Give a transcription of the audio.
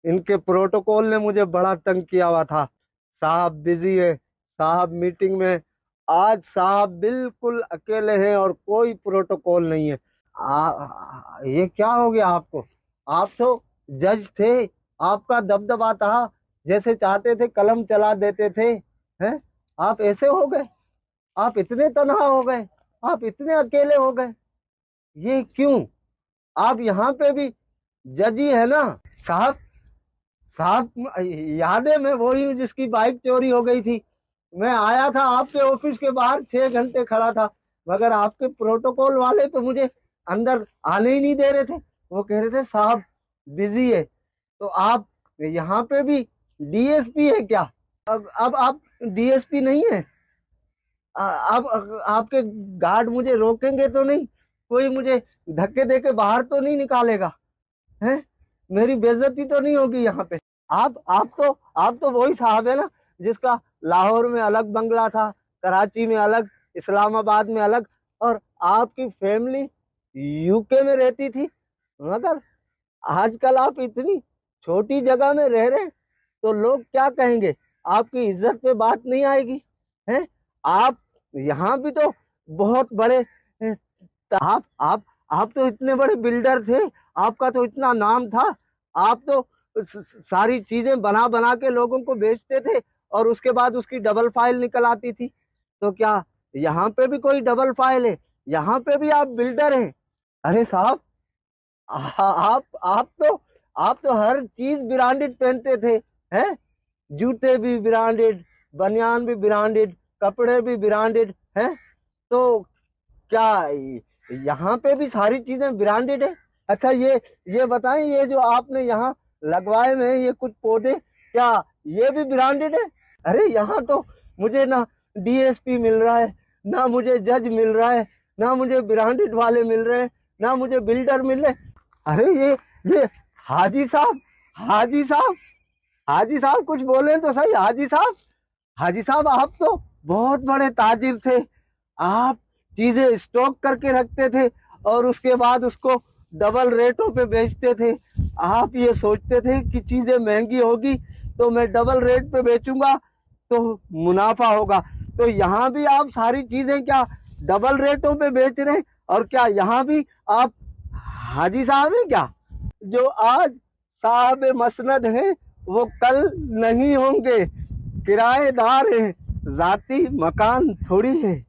ان کے پروٹوکول نے مجھے بڑا تنگ کیا ہوا تھا. صاحب بزی ہے، صاحب میٹنگ میں. آج صاحب بالکل اکیلے ہیں اور کوئی پروٹوکول نہیں ہے. یہ کیا ہو گیا آپ کو؟ آپ تو جج تھے، آپ کا دبدبا تھا، جیسے چاہتے تھے قلم چلا دیتے تھے. ہیں؟ آپ ایسے ہو گئے؟ آپ اتنے تنہا ہو گئے؟ آپ اتنے اکیلے ہو گئے؟ یہ کیوں؟ آپ یہاں پہ بھی جج ہی ہے نا صاحب. صاحب یاد ہے میں وہی ہوں جس کی بائک چوری ہو گئی تھی. میں آیا تھا آپ کے آفس کے باہر 6 گھنٹے کھڑا تھا، مگر آپ کے پروٹوکول والے تو مجھے اندر آنے ہی نہیں دے رہے تھے. وہ کہہ رہے تھے صاحب بزی ہے. تو آپ یہاں پہ بھی ڈی ایس پی ہے کیا؟ اب آپ ڈی ایس پی نہیں ہے؟ اب آپ کے گارڈ مجھے روکیں گے تو نہیں؟ کوئی مجھے دھکے دے کے باہر تو نہیں نکالے گا؟ ہیں؟ میری بے عزتی تو نہیں ہوگی یہاں پہ؟ آپ تو وہی صاحب ہے نا جس کا لاہور میں الگ بنگلہ تھا، کراچی میں الگ، اسلام آباد میں الگ، اور آپ کی فیملی یو کے میں رہتی تھی. مگر آج کل آپ اتنی چھوٹی جگہ میں رہ رہے ہیں تو لوگ کیا کہیں گے؟ آپ کی عزت پہ بات نہیں آئے گی؟ ہیں؟ آپ یہاں بھی تو بہت بڑے، آپ آپ آپ تو اتنے بڑے بلڈر تھے، آپ کا تو اتنا نام تھا. آپ تو ساری چیزیں بنا بنا کے لوگوں کو بیچتے تھے اور اس کے بعد اس کی ڈبل فائل نکل آتی تھی. تو کیا یہاں پہ بھی کوئی ڈبل فائل ہے؟ یہاں پہ بھی آپ بلڈر ہیں؟ ارے صاحب آپ تو ہر چیز برانڈڈ پہنتے تھے. ہیں؟ جوتے بھی برانڈڈ، بنیان بھی برانڈڈ، کپڑے بھی برانڈڈ ہیں. تو کیا یہاں پہ بھی ساری چیزیں برانڈڈ ہے؟ اچھا یہ بتائیں، یہ جو آپ نے یہاں لگوائے میں یہ کچھ پودے، کیا یہ بھی برانڈڈ ہے؟ ارے یہاں تو مجھے نہ ڈی ایس پی مل رہا ہے، نہ مجھے جج مل رہا ہے، نہ مجھے برانڈڈ والے مل رہے ہیں، نہ مجھے بلڈر مل رہے. ارے یہ حاجی صاحب، حاجی صاحب، حاجی صاحب کچھ بولیں تو صحیح. حاجی صاحب، حاجی صاحب آپ تو بہت بڑے تاجر تھے. آپ چیزیں اسٹاک کر کے رکھتے تھے اور اس کے بعد اس کو ڈبل ریٹوں پہ بیچتے تھے. آپ یہ سوچتے تھے کہ چیزیں مہنگی ہوگی تو میں ڈبل ریٹ پہ بیچوں گا تو منافع ہوگا. تو یہاں بھی آپ ساری چیزیں کیا ڈبل ریٹوں پہ بیچ رہے ہیں؟ اور کیا یہاں بھی آپ حاجی صاحب ہیں کیا؟ جو آج صاحب مسند ہیں وہ کل نہیں ہوں گے. کرایہ دار ہیں، ذاتی مکان تھوڑی ہے.